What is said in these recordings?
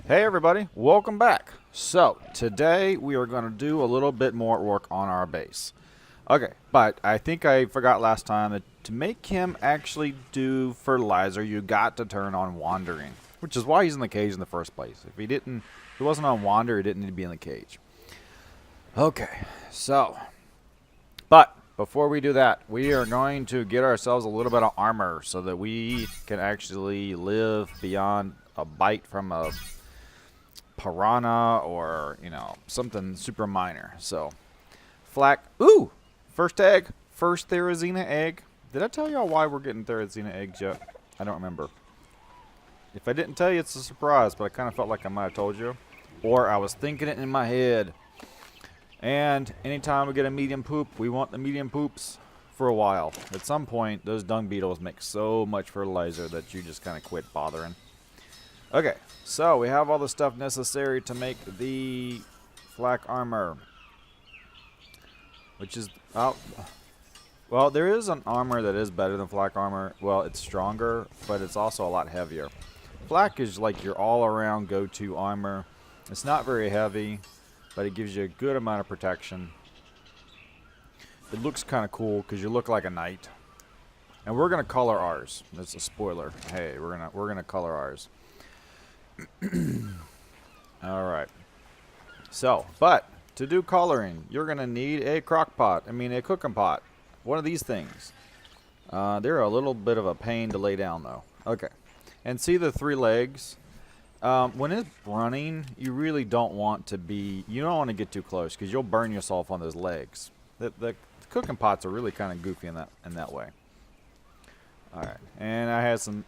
Hey everybody, welcome back. So, today we are going to do a little bit more work on our base. Okay, but I think I forgot last time that to make him actually do fertilizer, you got to turn on wandering, which is why he's in the cage in the first place. If he wasn't on wander, he didn't need to be in the cage. Okay, but before we do that, we are going to get ourselves a little bit of armor so that we can actually live beyond a bite from a piranha or, something super minor. So, flak. Ooh! First egg. First Therizina egg. Did I tell y'all why we're getting Therizina eggs yet? I don't remember. If I didn't tell you, it's a surprise, but I kind of felt like I might have told you. Or I was thinking it in my head. And anytime we get a medium poop, we want the medium poops for a while. At some point, those dung beetles make so much fertilizer that you just kind of quit bothering. Okay, so we have all the stuff necessary to make the flak armor, which is well, there is an armor that is better than flak armor. Well, it's stronger, but it's also a lot heavier. Flak is like your all-around go-to armor. It's not very heavy, but it gives you a good amount of protection. It looks kind of cool because you look like a knight. And we're gonna color ours. That's a spoiler. Hey, we're gonna color ours. Alright. So, but to do coloring, you're going to need a crock pot. A cooking pot. One of these things. They're a little bit of a pain to lay down, though. Okay. And see the three legs? When it's running, you really don't want to get too close because you'll burn yourself on those legs. The cooking pots are really kind of goofy in that way. Alright. And I had some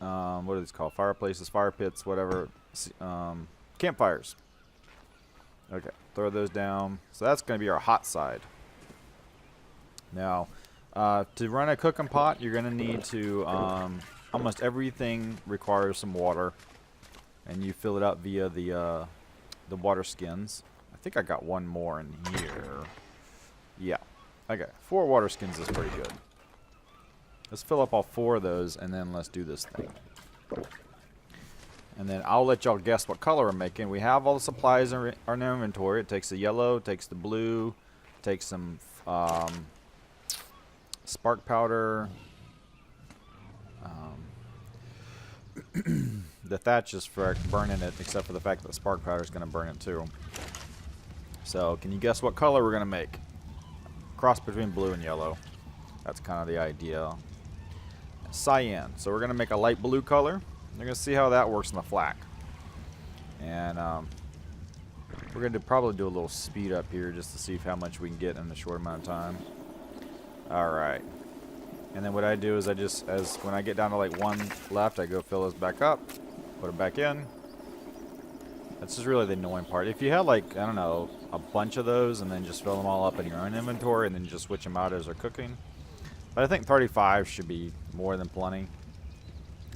what are these called? Fireplaces, fire pits, whatever. Campfires. Okay, throw those down. So that's going to be our hot side. Now, to run a cooking pot, you're going to need to, almost everything requires some water. And you fill it up via the water skins. I think I got one more in here. Yeah. Okay, 4 water skins is pretty good. Let's fill up all 4 of those, and then let's do this thing. And then I'll let y'all guess what color we're making. We have all the supplies in our inventory. It takes the yellow, it takes the blue, it takes some spark powder. The thatch is for burning it, except for the fact that the spark powder is going to burn it too. So, can you guess what color we're going to make? Cross between blue and yellow. That's kind of the idea. Cyan. So we're going to make a light blue color. You're going to see how that works in the flak. And we're going to probably do a little speed up here just to see how much we can get in a short amount of time. Alright. And then what I do is when I get down to like 1 left, I go fill this back up, put it back in. That's just really the annoying part. If you had like, I don't know, a bunch of those and then just fill them all up in your own inventory and then just switch them out as they're cooking. But I think 35 should be more than plenty.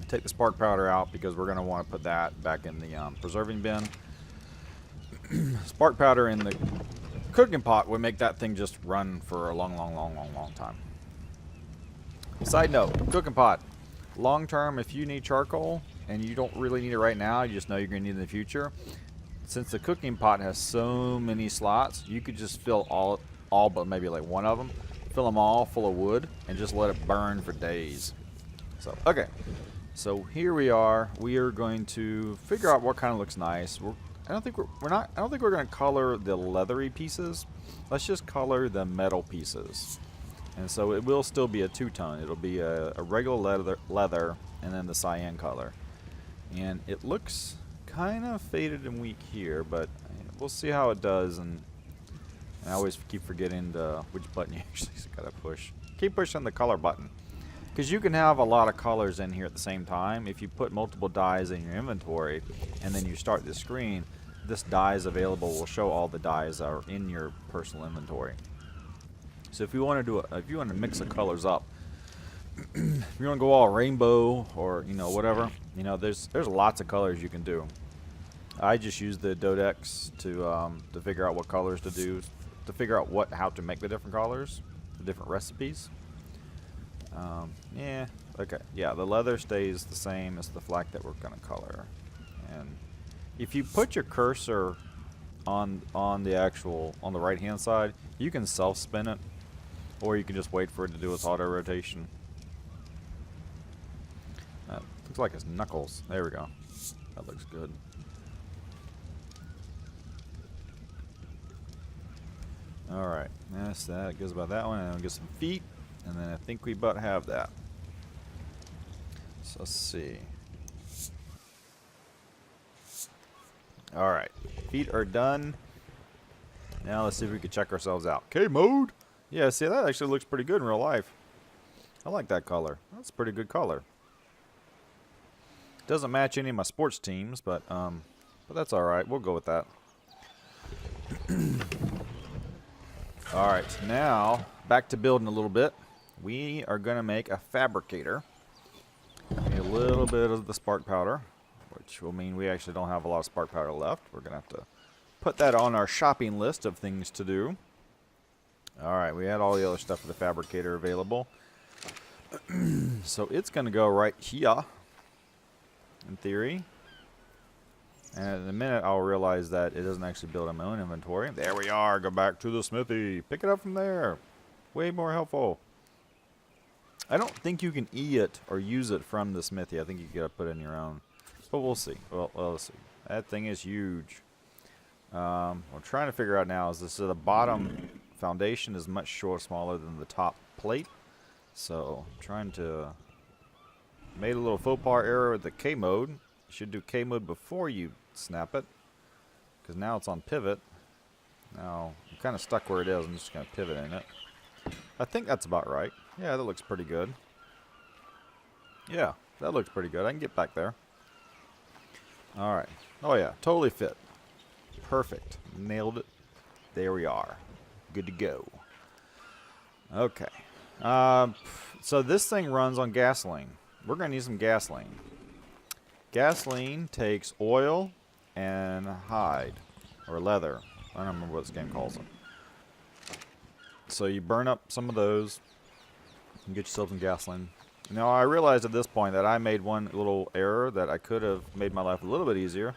Take the spark powder out because we're going to want to put that back in the preserving bin. Spark powder in the cooking pot would make that thing just run for a long time. Side note, cooking pot. Long term, if you need charcoal and you don't really need it right now, you just know you're going to need it in the future. Since the cooking pot has so many slots, you could just fill all but maybe like one of them. Fill them all full of wood and just let it burn for days. So, okay. So here we are. We are going to figure out what kind of looks nice. I don't think we're going to color the leathery pieces. Let's just color the metal pieces. And so it will still be a two-tone. It'll be a regular leather and then the cyan color. And it looks kind of faded and weak here, but we'll see how it does. And I always keep forgetting which button you actually got to push. Keep pushing the color button. Because you can have a lot of colors in here at the same time. If you put multiple dyes in your inventory and then you start the screen, this dyes available will show all the dyes that are in your personal inventory. So if you want to mix the colors up, if you want to go all rainbow or whatever, there's lots of colors you can do. I just use the Dodex to figure out what colors to do, to figure out how to make the different colors, the different recipes. Okay, yeah, the leather stays the same as the flak that we're going to color. And if you put your cursor on the right hand side, you can self spin it, or you can just wait for it to do its auto rotation. Looks like it's knuckles. There we go. That looks good. Alright, that's that. Goes about that one, and then we'll get some feet, and then I think we about have that. So let's see. Alright, feet are done. Now let's see if we can check ourselves out. K mode! Yeah, see, that actually looks pretty good in real life. I like that color. That's a pretty good color. Doesn't match any of my sports teams, but that's alright. We'll go with that. Alright, now back to building a little bit. We are going to make a fabricator. A little bit of the spark powder, which will mean we actually don't have a lot of spark powder left. We're going to have to put that on our shopping list of things to do. Alright, we had all the other stuff for the fabricator available. So it's going to go right here, in theory. And in a minute I'll realize that it doesn't actually build on my own inventory. There we are. Go back to the smithy. Pick it up from there. Way more helpful. I don't think you can it or use it from the smithy. I think you gotta put it in your own. But we'll see. Well, let's see. That thing is huge. What we're trying to figure out now is this. So the bottom foundation is much smaller than the top plate. So I'm trying to made a little faux pas error with the K mode. You should do K mode before you snap it, because now it's on pivot. Now I'm kind of stuck where it is. I'm just gonna pivot in it. I think that's about right. Yeah, that looks pretty good. Yeah, that looks pretty good. I can get back there. Alright. Oh yeah, totally fit. Perfect. Nailed it. There we are. Good to go. Okay. So this thing runs on gasoline. We're going to need some gasoline. Gasoline takes oil and hide. Or leather. I don't remember what this game calls it. So you burn up some of those and get yourself some gasoline. Now I realized at this point that I made one little error that I could have made my life a little bit easier.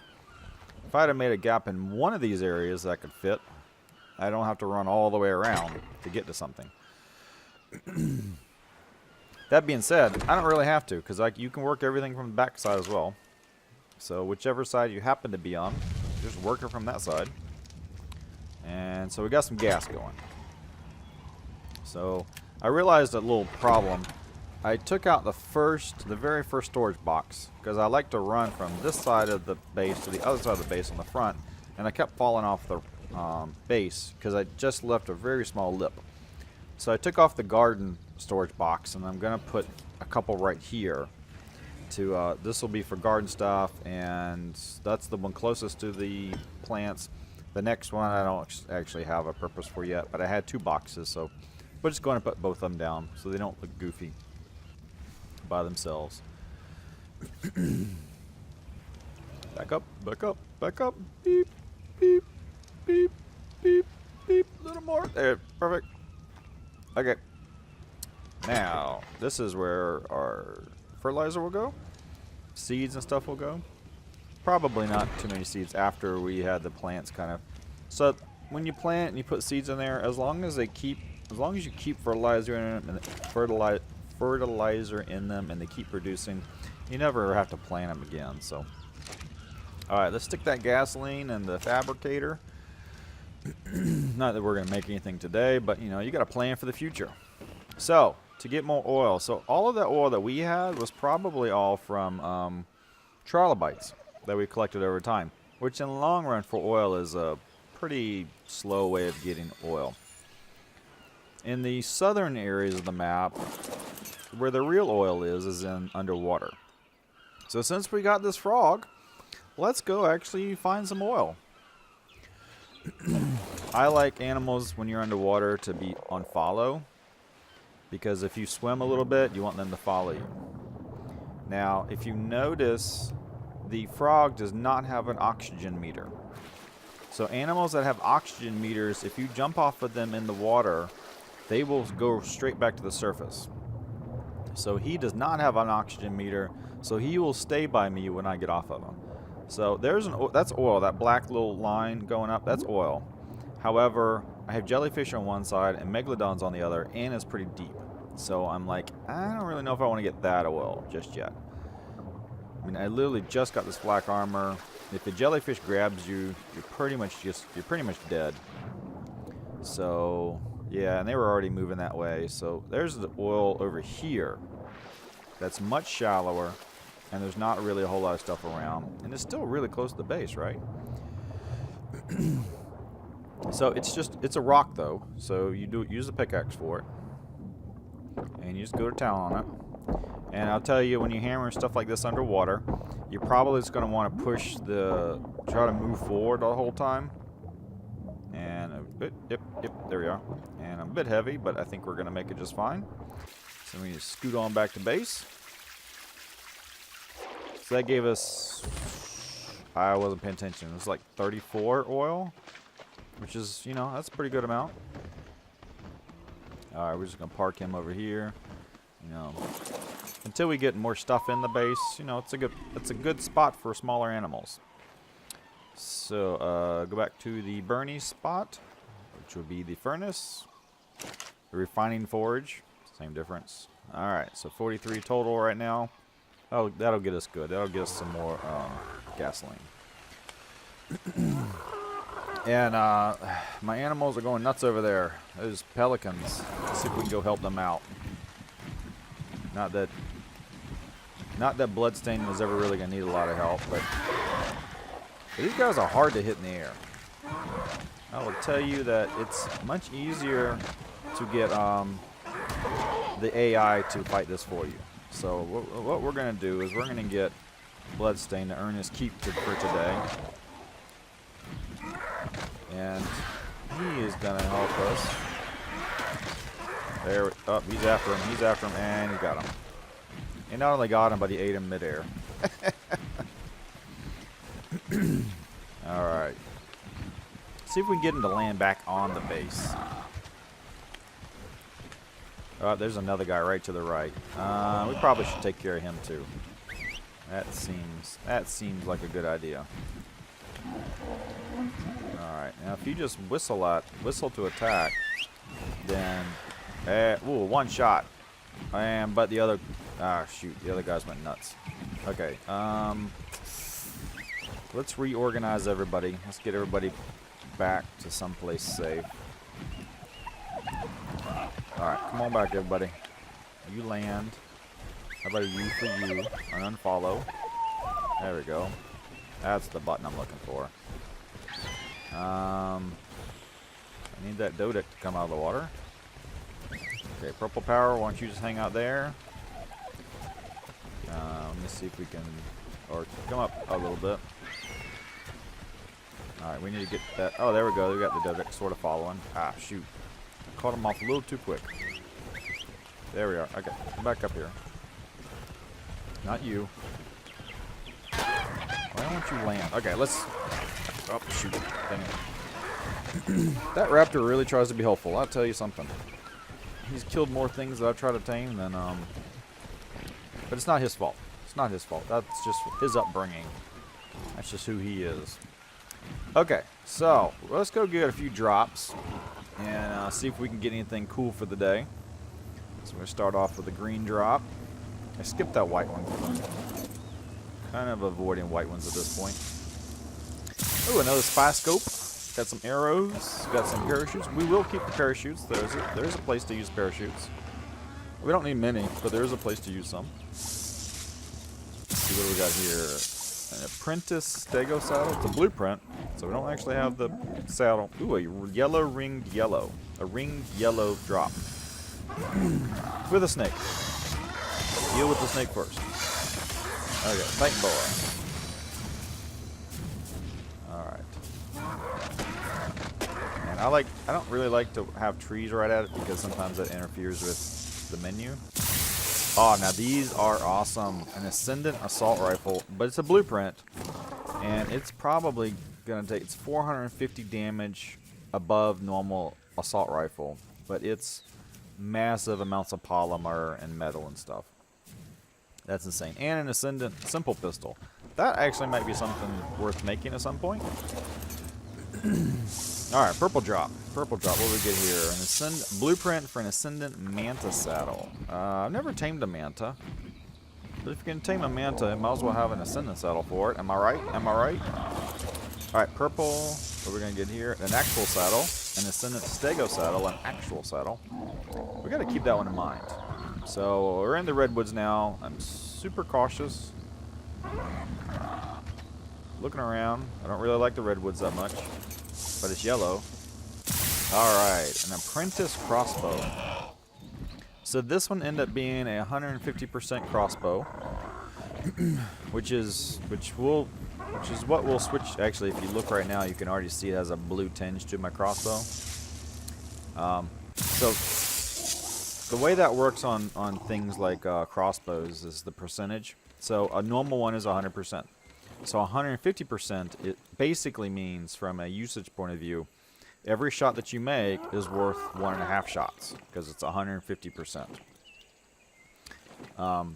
If I had made a gap in one of these areas that could fit, I don't have to run all the way around to get to something. That being said, I don't really have to, because you can work everything from the back side as well. So whichever side you happen to be on, just work it from that side. And so we got some gas going. So I realized a little problem. I took out the very first storage box, because I like to run from this side of the base to the other side of the base on the front, and I kept falling off the base because I just left a very small lip. So I took off the garden storage box, and I'm going to put a couple right here. This will be for garden stuff, and that's the one closest to the plants. The next one I don't actually have a purpose for yet, but I had two boxes, so we're just going to put both of them down so they don't look goofy by themselves. Back up, back up, back up. Beep, beep, beep, beep, beep. A little more. There, perfect. Okay. Now, this is where our fertilizer will go. Seeds and stuff will go. Probably not too many seeds after we had the plants kind of. So when you plant and you put seeds in there, as long as you keep fertilizer in them, and fertilizer in them, and they keep producing, you never have to plant them again. So, all right, let's stick that gasoline in the fabricator. Not that we're going to make anything today, but you know, you got to plan for the future. So to get more oil, so all of that oil that we had was probably all from trilobites that we collected over time, which in the long run for oil is a pretty slow way of getting oil. In the southern areas of the map, where the real oil is in underwater. So since we got this frog, let's go actually find some oil. I like animals when you're underwater to be on follow, because if you swim a little bit, you want them to follow you. Now, if you notice, the frog does not have an oxygen meter. So animals that have oxygen meters, if you jump off of them in the water, they will go straight back to the surface. So he does not have an oxygen meter, so he will stay by me when I get off of him. So there's that's oil. That black little line going up, that's oil. However, I have jellyfish on one side and megalodons on the other, and it's pretty deep. So I'm like, I don't really know if I want to get that oil just yet. I mean, I literally just got this black armor. If the jellyfish grabs you, you're pretty much dead. So yeah, and they were already moving that way. So there's the oil over here. That's much shallower, and there's not really a whole lot of stuff around, and it's still really close to the base, right? So it's a rock though. So you use the pickaxe for it, and you just go to town on it. And I'll tell you, when you hammer stuff like this underwater, you're probably just going to want to try to move forward the whole time. And yep, there we are. And I'm a bit heavy, but I think we're going to make it just fine. So we just scoot on back to base. So that gave us, I wasn't paying attention, it was like 34 oil, which is, you know, that's a pretty good amount. Alright, we're just going to park him over here. You know, until we get more stuff in the base, you know, it's a good spot for smaller animals. So go back to the Bernie spot, which would be the furnace, the refining forge, same difference. All right, so 43 total right now. Oh, that'll get us good. That'll get us some more gasoline. And my animals are going nuts over there. Those pelicans. Let's see if we can go help them out. Not that Bloodstain was ever really going to need a lot of help, but these guys are hard to hit in the air. I will tell you that it's much easier to get the AI to fight this for you. So what we're going to do is we're going to get Bloodstain to earn his keep for today. And he is going to help us. There, oh, he's after him, and he got him. He not only got him, but he ate him midair. Alright. See if we can get him to land back on the base. Oh, there's another guy right to the right. We probably should take care of him too. That seems like a good idea. Alright, now if you just whistle to attack, then ooh, one shot. But the other, shoot, the other guys went nuts. Okay, let's reorganize everybody. Let's get everybody back to someplace safe. Alright, come on back, everybody. You land. How about you for you? And unfollow. There we go. That's the button I'm looking for. I need that Dodec to come out of the water. Okay, purple power, why don't you just hang out there? Let me see if we can, or come up a little bit. Alright, we need to get that. Oh, there we go. We got the Dodec sort of following. Ah, shoot. I caught him off a little too quick. There we are. Okay, come back up here. Not you. Why don't you land? Okay, let's. Oh, shoot. Dang it. That raptor really tries to be helpful. I'll tell you something. He's killed more things that I've tried to tame than, but it's not his fault. It's not his fault. That's just his upbringing. That's just who he is. Okay, so let's go get a few drops and see if we can get anything cool for the day. So we're going to start off with a green drop. I skipped that white one. Kind of avoiding white ones at this point. Oh, another spy scope. Got some arrows. Got some parachutes. We will keep the parachutes. There's a place to use parachutes. We don't need many, but there is a place to use some. Let's see what we got here. An apprentice stego saddle. It's a blueprint, so we don't actually have the saddle. Ooh, a yellow ringed yellow. A ringed yellow drop. With a snake. Deal with the snake first. Okay, thank boy. Alright. And I don't really like to have trees right at it because sometimes that interferes with the menu. Oh, now these are awesome. An Ascendant assault rifle, but it's a blueprint. And it's probably going to take, it's 450 damage above normal assault rifle. But it's massive amounts of polymer and metal and stuff. That's insane. And an Ascendant simple pistol. that actually might be something worth making at some point. Alright, purple drop. Purple drop, what do we get here? An blueprint for an Ascendant Manta saddle. I've never tamed a Manta. But if you can tame a Manta, you might as well have an Ascendant saddle for it. Am I right? Am I right? Alright, purple. What are we going to get here? An actual saddle. An Ascendant Stego saddle. An actual saddle. We got to keep that one in mind. So, we're in the redwoods now. I'm super cautious. Looking around. I don't really like the redwoods that much. But it's yellow. Alright, an Apprentice crossbow. So this one ended up being a 150% crossbow, which is what we'll switch. Actually, if you look right now, you can already see it has a blue tinge to my crossbow. So the way that works on things like crossbows is the percentage. So a normal one is 100%. So 150% it basically means, from a usage point of view, every shot that you make is worth 1.5 shots because it's 150%. On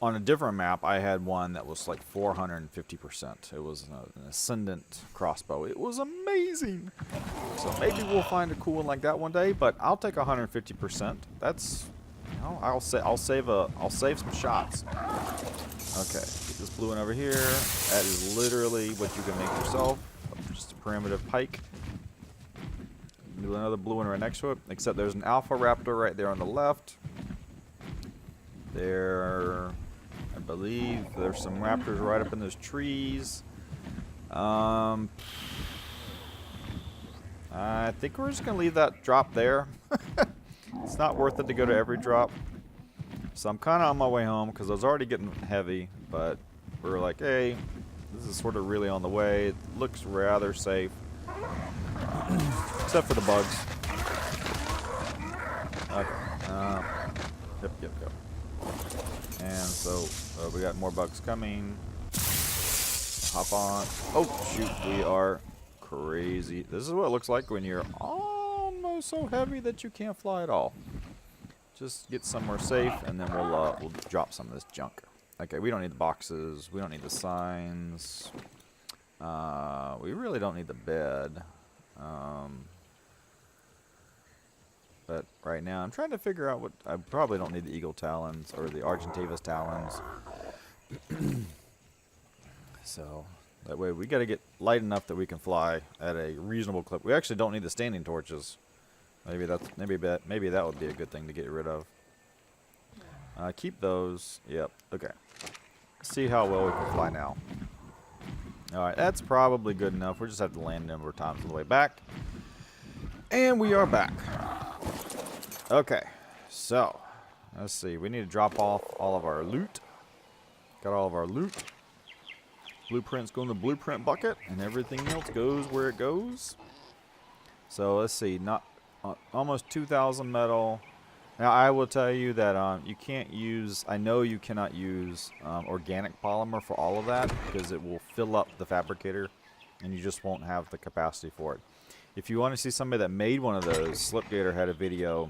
a different map, I had one that was like 450%. It was an Ascendant crossbow. It was amazing. So maybe we'll find a cool one like that one day. But I'll take 150%. That's, you know, I'll save some shots. Okay, get this blue one over here. That is literally what you can make yourself. Just a primitive pike. Do another blue one right next to it, except there's an alpha raptor right there on the left. There, I believe there's some raptors right up in those trees. I think we're just gonna leave that drop there. It's not worth it to go to every drop. So I'm kind of on my way home because I was already getting heavy, but we're like, hey, this is sort of really on the way. It looks rather safe. Except for the bugs. Okay. Yep. And so we got more bugs coming. Hop on. Oh, shoot. We are crazy. This is what it looks like when you're almost so heavy that you can't fly at all. Just get somewhere safe, and then we'll drop some of this junk. Okay, we don't need the boxes. We don't need the signs. We really don't need the bed. But right now, I'm trying to figure out what... I probably don't need the eagle talons or the Argentavis talons. So, that way we got to get light enough that we can fly at a reasonable clip. We actually don't need the standing torches. Maybe that would be a good thing to get rid of. Keep those. Yep. Okay. See how well we can fly now. Alright, that's probably good enough. We just have to land a number of times on the way back. And we are back. Okay, so let's see. We need to drop off all of our loot. Got all of our loot. Blueprints go in the blueprint bucket, and everything else goes where it goes. So let's see. Almost 2,000 metal. Now I will tell you that you can't use. I know you cannot use organic polymer for all of that because it will fill up the fabricator, and you just won't have the capacity for it. If you want to see somebody that made one of those, Slipgator had a video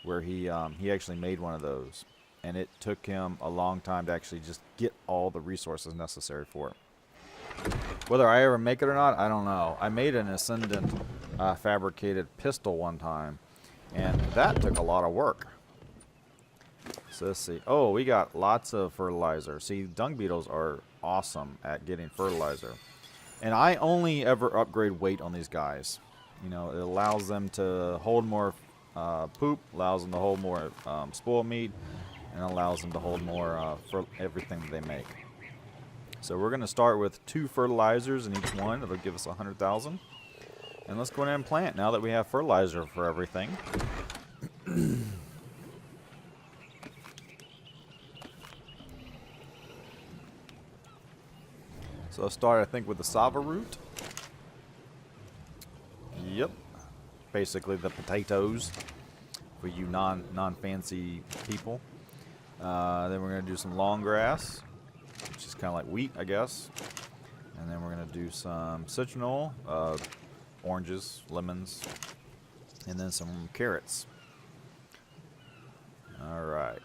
where he actually made one of those, and it took him a long time to actually just get all the resources necessary for it. Whether I ever make it or not, I don't know. I made an Ascendant fabricated pistol one time, and that took a lot of work. So let's see. Oh, we got lots of fertilizer. See, dung beetles are awesome at getting fertilizer. And I only ever upgrade weight on these guys. You know, it allows them to hold more poop, allows them to hold more spoil meat, and allows them to hold more for everything that they make. So we're going to start with 2 fertilizers in each one. It'll give us 100,000. And let's go ahead and plant now that we have fertilizer for everything. So I'll start, I think, with the Sava root. Yep. Basically the potatoes for you non-fancy people. Then we're going to do some long grass, which is kind of like wheat, I guess. And then we're going to do some citronal, oranges, lemons, and then some carrots. Alright.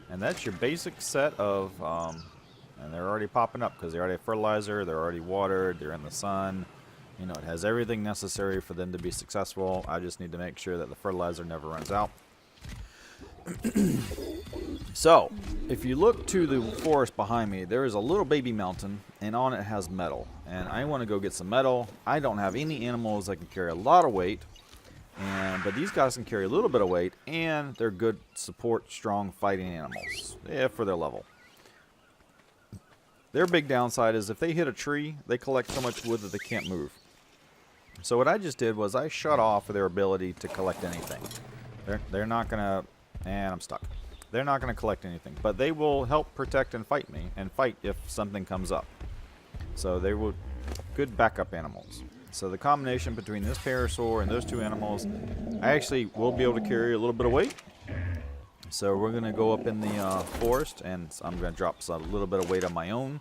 And that's your basic set of And they're already popping up because they already have fertilizer, they're already watered, they're in the sun. You know, it has everything necessary for them to be successful. I just need to make sure that the fertilizer never runs out. So, if you look to the forest behind me, there is a little baby mountain, and on it has metal. And I want to go get some metal. I don't have any animals that can carry a lot of weight, but these guys can carry a little bit of weight, and they're good support, strong fighting animals, for their level. Their big downside is if they hit a tree, they collect so much wood that they can't move. So what I just did was I shut off their ability to collect anything. They're not going to... And I'm stuck. They're not going to collect anything. But they will help protect and fight me. And fight if something comes up. So they will... Good backup animals. So the combination between this parasaur and those two animals, I actually will be able to carry a little bit of weight. So we're going to go up in the forest. And I'm going to drop a little bit of weight on my own.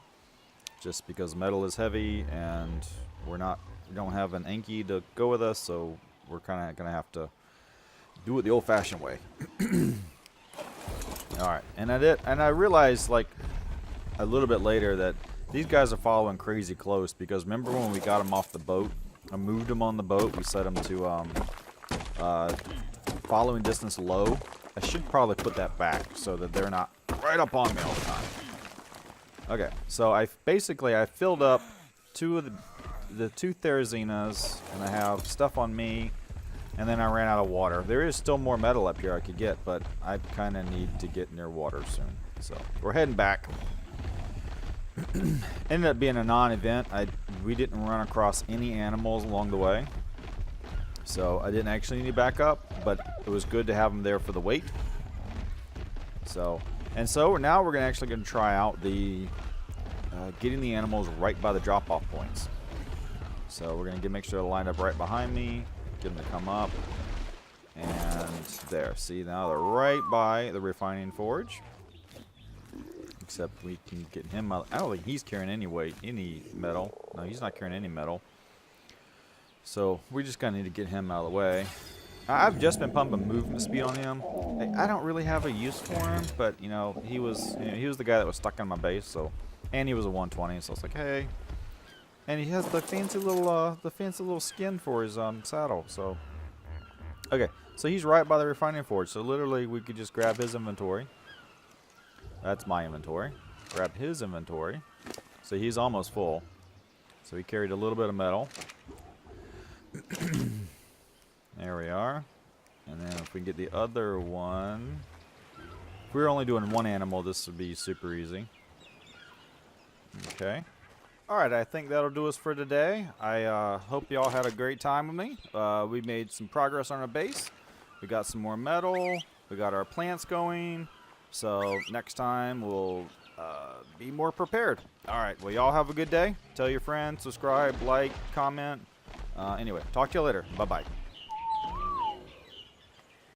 Just because metal is heavy. And we don't have an Anki to go with us. So we're kind of going to have to do it the old-fashioned way. All right, and I realized like a little bit later that these guys are following crazy close because remember when we got them off the boat? I moved them on the boat. We set them to following distance low. I should probably put that back so that they're not right up on me all the time. Okay, so I filled up two of the two Therazinas, and I have stuff on me. And then I ran out of water. There is still more metal up here I could get, but I kind of need to get near water soon. So we're heading back. Ended up being a non-event. We didn't run across any animals along the way. So I didn't actually need to back up, but it was good to have them there for the weight. So now we're actually going to try out the getting the animals right by the drop-off points. So we're going to make sure they're lined up right behind me. Get them to come up, and there. See, now they're right by the refining forge. Except we can get him out. I don't think he's carrying any weight, any metal. No, he's not carrying any metal. So we just gotta need to get him out of the way. I've just been pumping movement speed on him. I don't really have a use for him, but you know, he was the guy that was stuck on my base. So, and he was a 120. So I was like, hey. And he has the fancy little skin for his saddle. So, okay, so he's right by the refining forge. So literally, we could just grab his inventory. That's my inventory. Grab his inventory. So he's almost full. So he carried a little bit of metal. There we are. And then if we get the other one, if we were only doing one animal, this would be super easy. Okay. Alright, I think that'll do us for today. I hope y'all had a great time with me. We made some progress on our base. We got some more metal. We got our plants going. So next time we'll be more prepared. Alright, well y'all have a good day. Tell your friends, subscribe, like, comment. Anyway, talk to you later. Bye-bye.